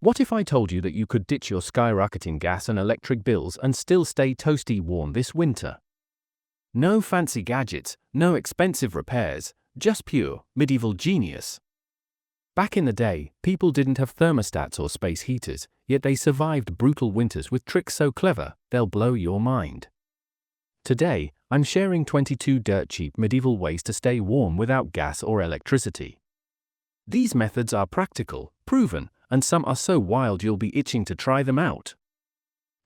What if I told you that you could ditch your skyrocketing gas and electric bills and still stay toasty warm this winter? No fancy gadgets, no expensive repairs, just pure, medieval genius. Back in the day, people didn't have thermostats or space heaters, yet they survived brutal winters with tricks so clever, they'll blow your mind. Today, I'm sharing 22 dirt-cheap medieval ways to stay warm without gas or electricity. These methods are practical, proven, and some are so wild you'll be itching to try them out.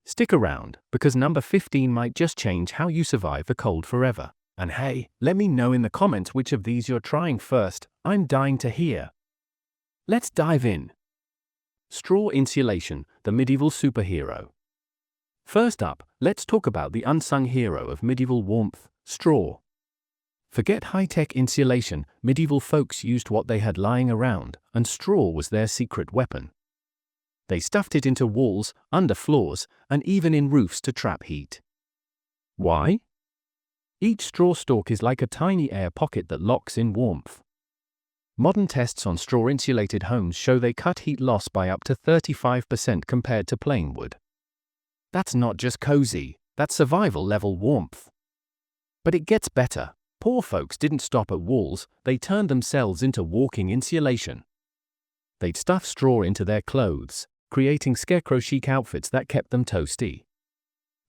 Stick around, because number 15 might just change how you survive the cold forever. And hey, let me know in the comments which of these you're trying first, I'm dying to hear. Let's dive in. Straw insulation, the medieval superhero. First up, let's talk about the unsung hero of medieval warmth, straw. Forget high-tech insulation, medieval folks used what they had lying around, and straw was their secret weapon. They stuffed it into walls, under floors, and even in roofs to trap heat. Why? Each straw stalk is like a tiny air pocket that locks in warmth. Modern tests on straw-insulated homes show they cut heat loss by up to 35% compared to plain wood. That's not just cozy, that's survival-level warmth. But it gets better. Poor folks didn't stop at walls, they turned themselves into walking insulation. They'd stuff straw into their clothes, creating scarecrow-chic outfits that kept them toasty.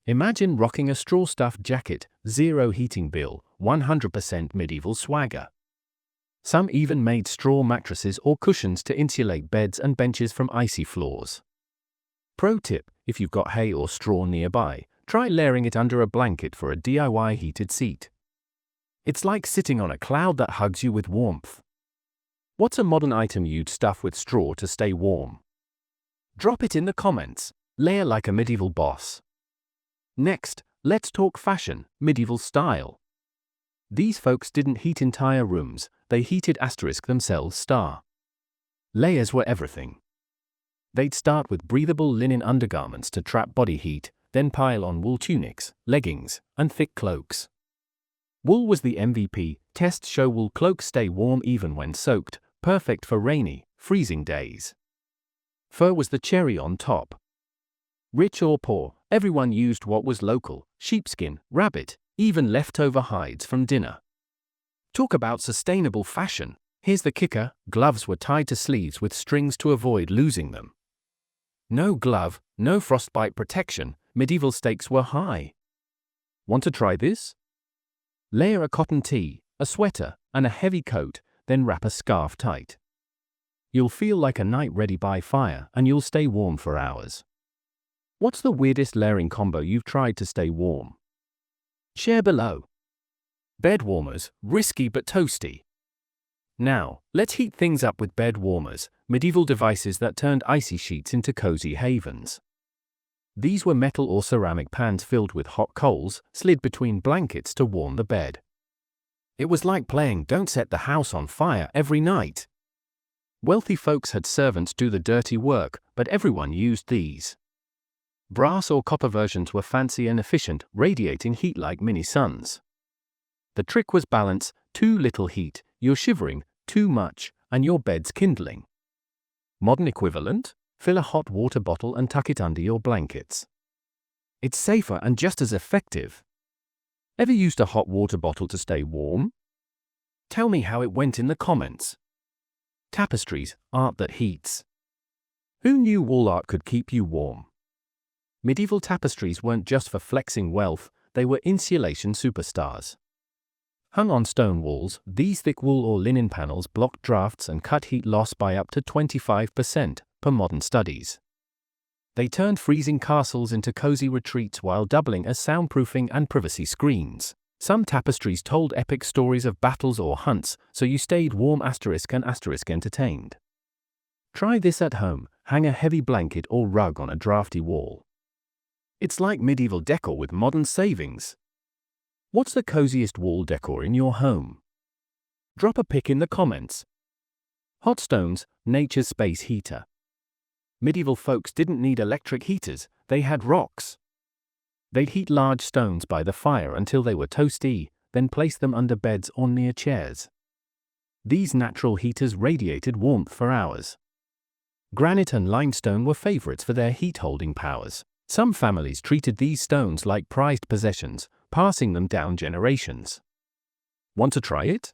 Imagine rocking a straw-stuffed jacket, zero heating bill, 100% medieval swagger. Some even made straw mattresses or cushions to insulate beds and benches from icy floors. Pro tip, if you've got hay or straw nearby, try layering it under a blanket for a DIY heated seat. It's like sitting on a cloud that hugs you with warmth. What's a modern item you'd stuff with straw to stay warm? Drop it in the comments. Layer like a medieval boss. Next, let's talk fashion, medieval style. These folks didn't heat entire rooms, they heated themselves star. Layers were everything. They'd start with breathable linen undergarments to trap body heat, then pile on wool tunics, leggings, and thick cloaks. Wool was the MVP, tests show wool cloaks stay warm even when soaked, perfect for rainy, freezing days. Fur was the cherry on top. Rich or poor, everyone used what was local, sheepskin, rabbit, even leftover hides from dinner. Talk about sustainable fashion. Here's the kicker, gloves were tied to sleeves with strings to avoid losing them. No glove, no frostbite protection, medieval stakes were high. Want to try this? Layer a cotton tee, a sweater, and a heavy coat, then wrap a scarf tight. You'll feel like a knight ready by fire, and you'll stay warm for hours. What's the weirdest layering combo you've tried to stay warm? Share below. Bed warmers, risky but toasty. Now, let's heat things up with bed warmers, medieval devices that turned icy sheets into cozy havens. These were metal or ceramic pans filled with hot coals, slid between blankets to warm the bed. It was like playing Don't Set the House on Fire every night. Wealthy folks had servants do the dirty work, but everyone used these. Brass or copper versions were fancy and efficient, radiating heat like mini suns. The trick was balance, too little heat, you're shivering, too much, and your bed's kindling. Modern equivalent? Fill a hot water bottle and tuck it under your blankets. It's safer and just as effective. Ever used a hot water bottle to stay warm? Tell me how it went in the comments. Tapestries, art that heats. Who knew wall art could keep you warm? Medieval tapestries weren't just for flexing wealth, they were insulation superstars. Hung on stone walls, these thick wool or linen panels blocked drafts and cut heat loss by up to 25%, per modern studies. They turned freezing castles into cozy retreats while doubling as soundproofing and privacy screens. Some tapestries told epic stories of battles or hunts, so you stayed warm and entertained. Try this at home, hang a heavy blanket or rug on a drafty wall. It's like medieval decor with modern savings. What's the coziest wall decor in your home? Drop a pic in the comments. Hot stones, nature's space heater. Medieval folks didn't need electric heaters, they had rocks. They'd heat large stones by the fire until they were toasty, then place them under beds or near chairs. These natural heaters radiated warmth for hours. Granite and limestone were favorites for their heat-holding powers. Some families treated these stones like prized possessions, passing them down generations. Want to try it?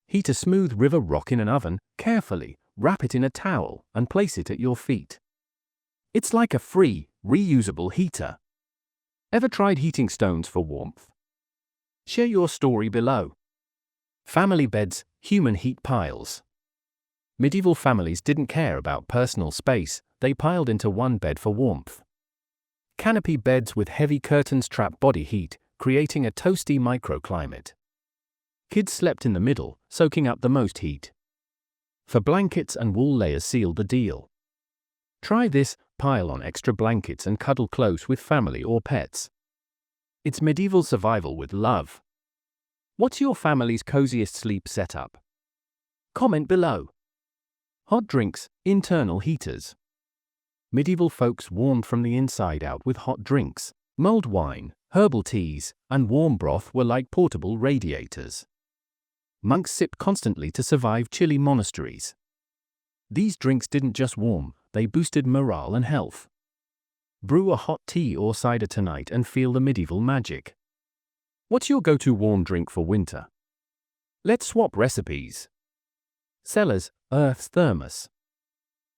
Heat a smooth river rock in an oven, carefully, wrap it in a towel, and place it at your feet. It's like a free, reusable heater. Ever tried heating stones for warmth? Share your story below. Family beds, human heat piles. Medieval families didn't care about personal space, they piled into one bed for warmth. Canopy beds with heavy curtains trap body heat, creating a toasty microclimate. Kids slept in the middle, soaking up the most heat. For blankets and wool layers sealed the deal. Try this, pile on extra blankets and cuddle close with family or pets. It's medieval survival with love. What's your family's coziest sleep setup? Comment below. Hot drinks, internal heaters. Medieval folks warmed from the inside out with hot drinks. Mulled wine, herbal teas, and warm broth were like portable radiators. Monks sipped constantly to survive chilly monasteries. These drinks didn't just warm, they boosted morale and health. Brew a hot tea or cider tonight and feel the medieval magic. What's your go-to warm drink for winter? Let's swap recipes. Cellars, Earth's thermos.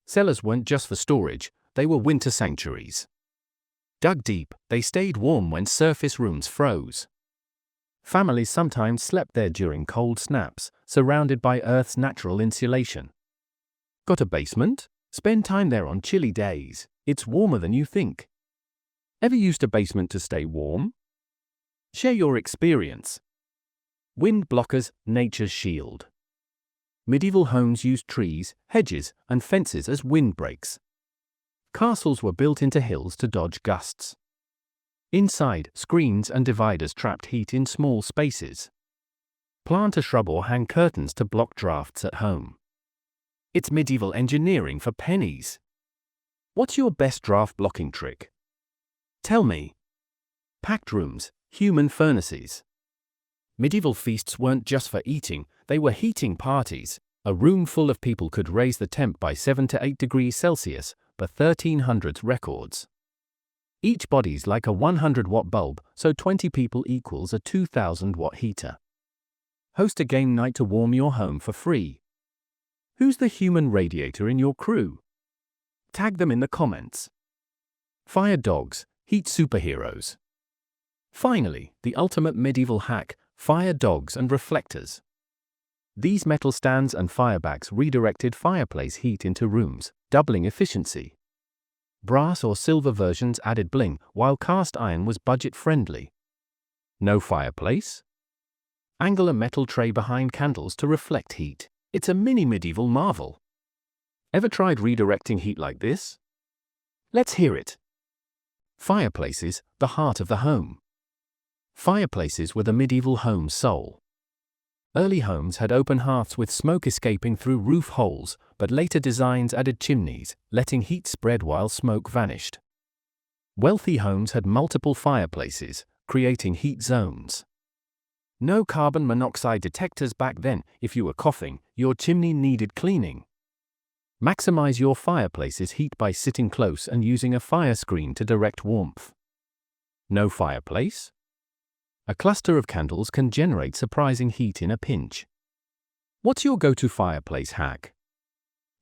Cellars weren't just for storage, they were winter sanctuaries. Dug deep, they stayed warm when surface rooms froze. Families sometimes slept there during cold snaps, surrounded by Earth's natural insulation. Got a basement? Spend time there on chilly days. It's warmer than you think. Ever used a basement to stay warm? Share your experience. Wind blockers, nature's shield. Medieval homes used trees, hedges, and fences as windbreaks. Castles were built into hills to dodge gusts. Inside, screens and dividers trapped heat in small spaces. Plant a shrub or hang curtains to block drafts at home. It's medieval engineering for pennies. What's your best draft blocking trick? Tell me. Packed rooms, human furnaces. Medieval feasts weren't just for eating, they were heating parties. A room full of people could raise the temp by 7 to 8 degrees Celsius, per 1300s records. Each body's like a 100-watt bulb, so 20 people equals a 2000-watt heater. Host a game night to warm your home for free. Who's the human radiator in your crew? Tag them in the comments. Fire dogs, heat superheroes. Finally, the ultimate medieval hack, fire dogs and reflectors. These metal stands and firebacks redirected fireplace heat into rooms, doubling efficiency. Brass or silver versions added bling, while cast iron was budget-friendly. No fireplace? Angle a metal tray behind candles to reflect heat. It's a mini-medieval marvel. Ever tried redirecting heat like this? Let's hear it. Fireplaces, the heart of the home. Fireplaces were the medieval home's soul. Early homes had open hearths with smoke escaping through roof holes, but later designs added chimneys, letting heat spread while smoke vanished. Wealthy homes had multiple fireplaces, creating heat zones. No carbon monoxide detectors back then. If you were coughing, your chimney needed cleaning. Maximize your fireplace's heat by sitting close and using a fire screen to direct warmth. No fireplace? A cluster of candles can generate surprising heat in a pinch. What's your go-to fireplace hack?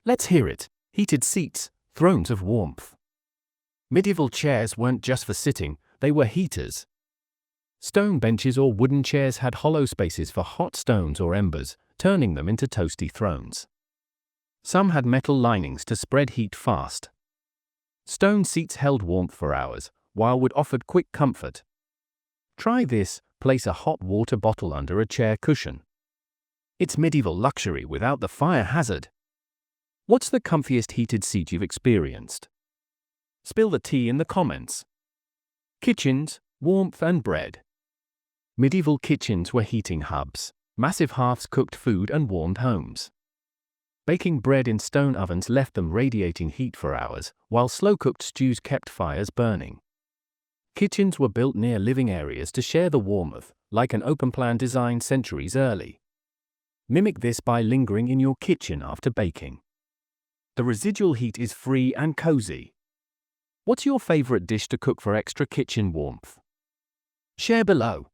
Let's hear it. Heated seats, thrones of warmth. Medieval chairs weren't just for sitting, they were heaters. Stone benches or wooden chairs had hollow spaces for hot stones or embers, turning them into toasty thrones. Some had metal linings to spread heat fast. Stone seats held warmth for hours, while wood offered quick comfort. Try this, place a hot water bottle under a chair cushion. It's medieval luxury without the fire hazard. What's the comfiest heated seat you've experienced? Spill the tea in the comments. Kitchens, warmth and bread. Medieval kitchens were heating hubs. Massive hearths cooked food and warmed homes. Baking bread in stone ovens left them radiating heat for hours, while slow-cooked stews kept fires burning. Kitchens were built near living areas to share the warmth, like an open-plan design centuries early. Mimic this by lingering in your kitchen after baking. The residual heat is free and cozy. What's your favorite dish to cook for extra kitchen warmth? Share below.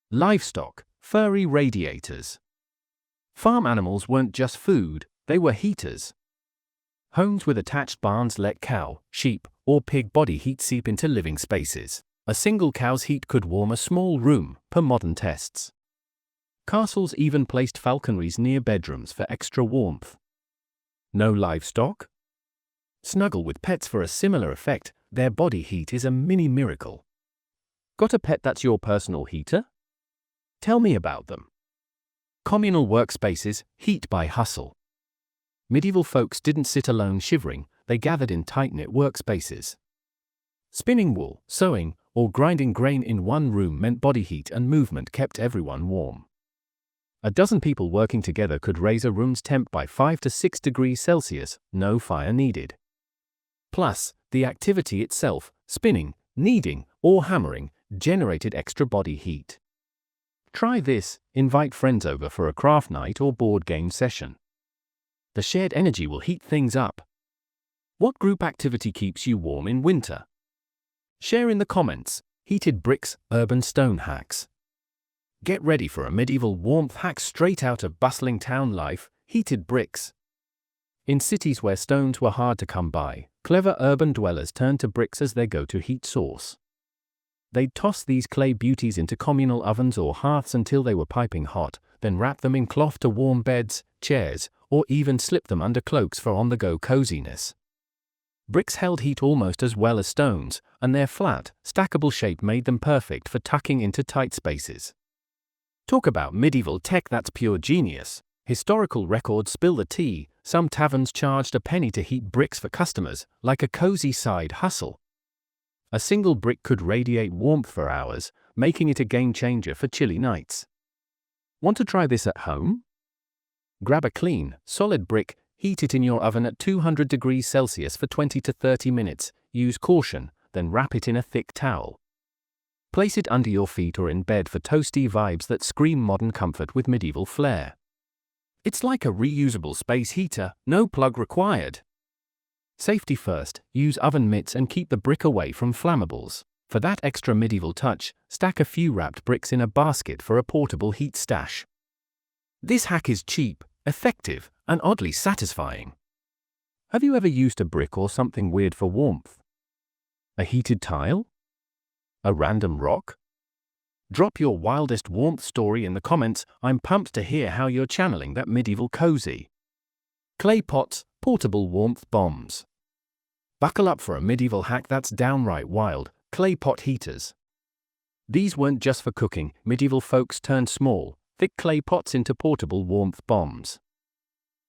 Livestock, furry radiators. Farm animals weren't just food, they were heaters. Homes with attached barns let cow, sheep, or pig body heat seep into living spaces. A single cow's heat could warm a small room, per modern tests. Castles even placed falconries near bedrooms for extra warmth. No livestock? Snuggle with pets for a similar effect, their body heat is a mini miracle. Got a pet that's your personal heater? Tell me about them. Communal workspaces, heat by hustle. Medieval folks didn't sit alone shivering, they gathered in tight-knit workspaces. Spinning wool, sewing, or grinding grain in one room meant body heat and movement kept everyone warm. A dozen people working together could raise a room's temp by 5 to 6 degrees Celsius, no fire needed. Plus, the activity itself, spinning, kneading, or hammering, generated extra body heat. Try this, invite friends over for a craft night or board game session. The shared energy will heat things up. What group activity keeps you warm in winter? Share in the comments. Heated bricks, urban stone hacks. Get ready for a medieval warmth hack straight out of bustling town life, heated bricks. In cities where stones were hard to come by, clever urban dwellers turned to bricks as their go-to heat source. They'd toss these clay beauties into communal ovens or hearths until they were piping hot, then wrap them in cloth to warm beds, chairs, or even slip them under cloaks for on-the-go coziness. Bricks held heat almost as well as stones, and their flat, stackable shape made them perfect for tucking into tight spaces. Talk about medieval tech that's pure genius. Historical records spill the tea. Some taverns charged a penny to heat bricks for customers, like a cozy side hustle. A single brick could radiate warmth for hours, making it a game-changer for chilly nights. Want to try this at home? Grab a clean, solid brick, heat it in your oven at 200 degrees Celsius for 20 to 30 minutes, use caution, then wrap it in a thick towel. Place it under your feet or in bed for toasty vibes that scream modern comfort with medieval flair. It's like a reusable space heater, no plug required. Safety first, use oven mitts and keep the brick away from flammables. For that extra medieval touch, stack a few wrapped bricks in a basket for a portable heat stash. This hack is cheap, effective, and oddly satisfying. Have you ever used a brick or something weird for warmth? A heated tile? A random rock? Drop your wildest warmth story in the comments. I'm pumped to hear how you're channeling that medieval cozy. Clay pots, portable warmth bombs. Buckle up for a medieval hack that's downright wild, clay pot heaters. These weren't just for cooking, medieval folks turned small, thick clay pots into portable warmth bombs.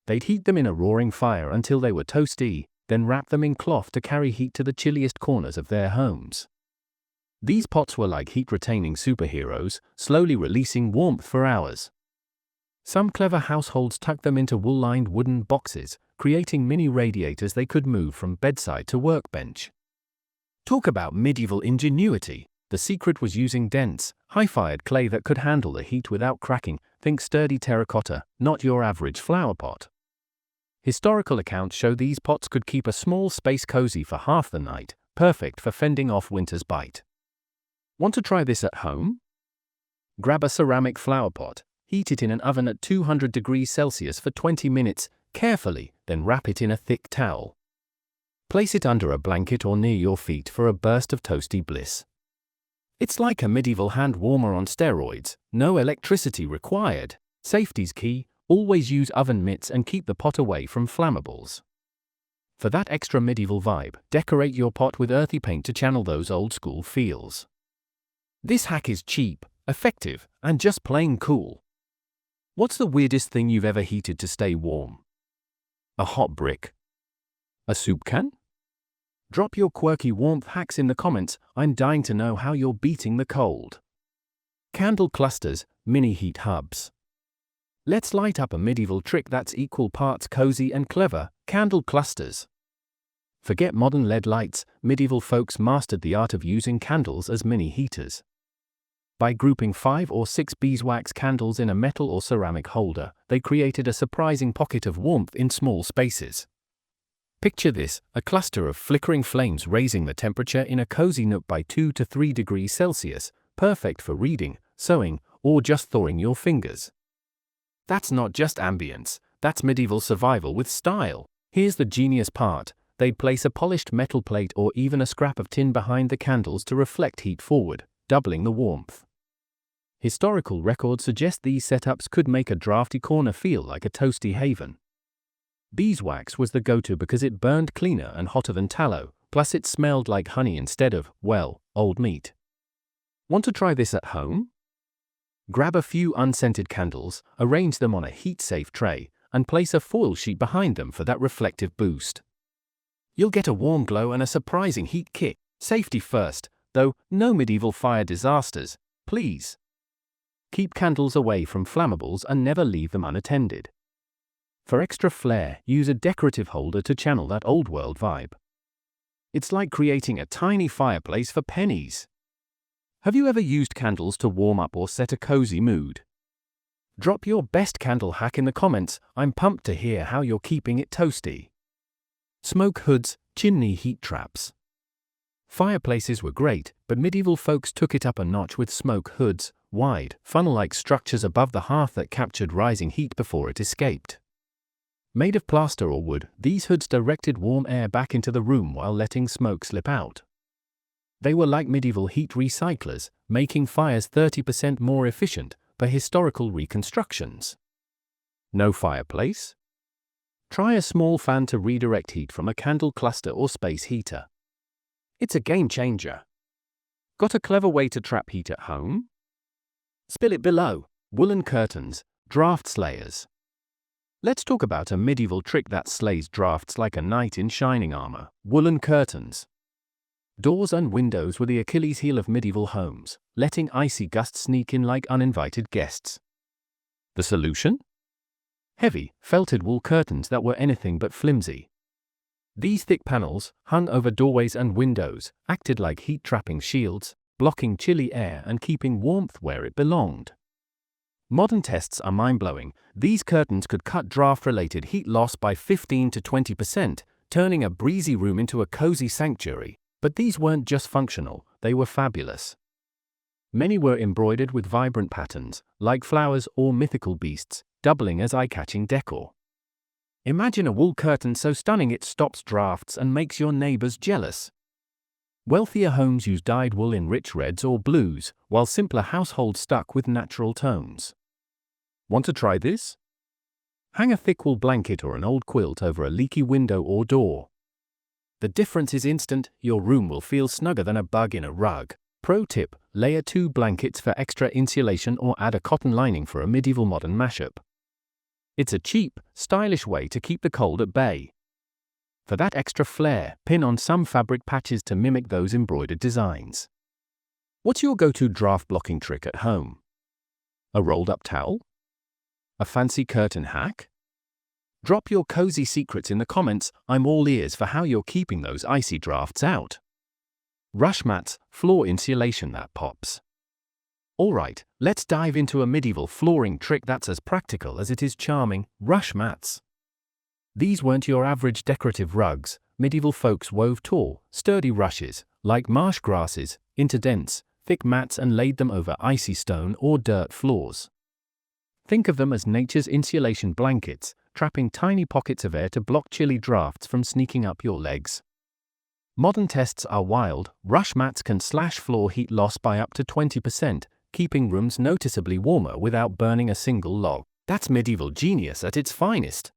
They'd heat them in a roaring fire until they were toasty, then wrap them in cloth to carry heat to the chilliest corners of their homes. These pots were like heat-retaining superheroes, slowly releasing warmth for hours. Some clever households tucked them into wool-lined wooden boxes, creating mini radiators they could move from bedside to workbench. Talk about medieval ingenuity. The secret was using dense, high-fired clay that could handle the heat without cracking. Think sturdy terracotta, not your average flower pot. Historical accounts show these pots could keep a small space cozy for half the night, perfect for fending off winter's bite. Want to try this at home? Grab a ceramic flower pot, heat it in an oven at 200 degrees Celsius for 20 minutes, carefully, then wrap it in a thick towel. Place it under a blanket or near your feet for a burst of toasty bliss. It's like a medieval hand warmer on steroids, no electricity required. Safety's key, always use oven mitts and keep the pot away from flammables. For that extra medieval vibe, decorate your pot with earthy paint to channel those old school feels. This hack is cheap, effective, and just plain cool. What's the weirdest thing you've ever heated to stay warm? A hot brick? A soup can? Drop your quirky warmth hacks in the comments. I'm dying to know how you're beating the cold. Candle clusters, mini heat hubs. Let's light up a medieval trick that's equal parts cozy and clever, candle clusters. Forget modern LED lights, medieval folks mastered the art of using candles as mini heaters. By grouping 5 or 6 beeswax candles in a metal or ceramic holder, they created a surprising pocket of warmth in small spaces. Picture this, a cluster of flickering flames raising the temperature in a cozy nook by 2 to 3 degrees Celsius, perfect for reading, sewing, or just thawing your fingers. That's not just ambience, that's medieval survival with style. Here's the genius part. They'd place a polished metal plate or even a scrap of tin behind the candles to reflect heat forward, doubling the warmth. Historical records suggest these setups could make a drafty corner feel like a toasty haven. Beeswax was the go-to because it burned cleaner and hotter than tallow, plus it smelled like honey instead of, well, old meat. Want to try this at home? Grab a few unscented candles, arrange them on a heat-safe tray, and place a foil sheet behind them for that reflective boost. You'll get a warm glow and a surprising heat kick. Safety first, though, no medieval fire disasters, please. Keep candles away from flammables and never leave them unattended. For extra flair, use a decorative holder to channel that old-world vibe. It's like creating a tiny fireplace for pennies. Have you ever used candles to warm up or set a cozy mood? Drop your best candle hack in the comments. I'm pumped to hear how you're keeping it toasty. Smoke hoods, chimney heat traps. Fireplaces were great, but medieval folks took it up a notch with smoke hoods, wide, funnel-like structures above the hearth that captured rising heat before it escaped. Made of plaster or wood, these hoods directed warm air back into the room while letting smoke slip out. They were like medieval heat recyclers, making fires 30% more efficient for historical reconstructions. No fireplace? Try a small fan to redirect heat from a candle cluster or space heater. It's a game changer. Got a clever way to trap heat at home? Spill it below. Woolen curtains, draft slayers. Let's talk about a medieval trick that slays drafts like a knight in shining armor: woolen curtains. Doors and windows were the Achilles heel of medieval homes, letting icy gusts sneak in like uninvited guests. The solution? Heavy, felted wool curtains that were anything but flimsy. These thick panels, hung over doorways and windows, acted like heat-trapping shields, blocking chilly air and keeping warmth where it belonged. Modern tests are mind-blowing. These curtains could cut draft-related heat loss by 15 to 20%, turning a breezy room into a cozy sanctuary. But these weren't just functional, they were fabulous. Many were embroidered with vibrant patterns, like flowers or mythical beasts, doubling as eye-catching decor. Imagine a wool curtain so stunning it stops drafts and makes your neighbors jealous. Wealthier homes use dyed wool in rich reds or blues, while simpler households stuck with natural tones. Want to try this? Hang a thick wool blanket or an old quilt over a leaky window or door. The difference is instant. Your room will feel snugger than a bug in a rug. Pro tip: layer 2 blankets for extra insulation or add a cotton lining for a medieval modern mashup. It's a cheap, stylish way to keep the cold at bay. For that extra flair, pin on some fabric patches to mimic those embroidered designs. What's your go-to draft blocking trick at home? A rolled-up towel? A fancy curtain hack? Drop your cozy secrets in the comments. I'm all ears for how you're keeping those icy drafts out. Rush mats, floor insulation that pops. Alright, let's dive into a medieval flooring trick that's as practical as it is charming: rush mats. These weren't your average decorative rugs. Medieval folks wove tall, sturdy rushes, like marsh grasses, into dense, thick mats and laid them over icy stone or dirt floors. Think of them as nature's insulation blankets, trapping tiny pockets of air to block chilly drafts from sneaking up your legs. Modern tests are wild. Rush mats can slash floor heat loss by up to 20%, keeping rooms noticeably warmer without burning a single log. That's medieval genius at its finest.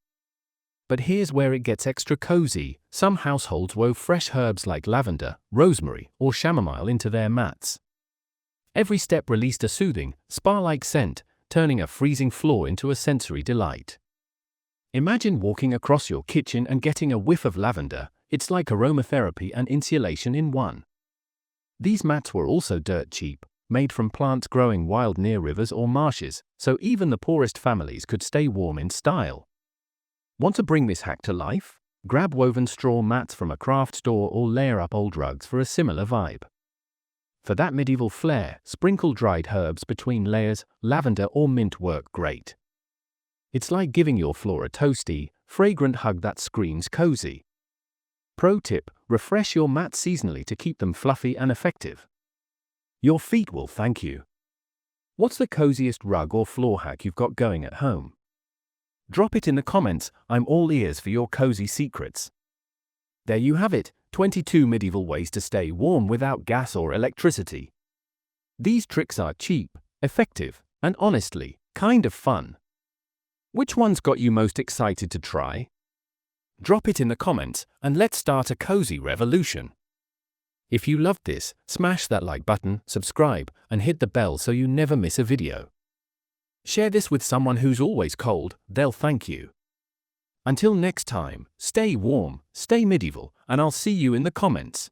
But here's where it gets extra cozy. Some households wove fresh herbs like lavender, rosemary, or chamomile into their mats. Every step released a soothing, spa-like scent, turning a freezing floor into a sensory delight. Imagine walking across your kitchen and getting a whiff of lavender. It's like aromatherapy and insulation in one. These mats were also dirt cheap, made from plants growing wild near rivers or marshes, so even the poorest families could stay warm in style. Want to bring this hack to life? Grab woven straw mats from a craft store or layer up old rugs for a similar vibe. For that medieval flair, sprinkle dried herbs between layers. Lavender or mint work great. It's like giving your floor a toasty, fragrant hug that screams cozy. Pro tip: refresh your mats seasonally to keep them fluffy and effective. Your feet will thank you. What's the coziest rug or floor hack you've got going at home? Drop it in the comments. I'm all ears for your cozy secrets. There you have it, 22 medieval ways to stay warm without gas or electricity. These tricks are cheap, effective, and honestly, kind of fun. Which one's got you most excited to try? Drop it in the comments and let's start a cozy revolution. If you loved this, smash that like button, subscribe, and hit the bell so you never miss a video. Share this with someone who's always cold, they'll thank you. Until next time, stay warm, stay medieval, and I'll see you in the comments.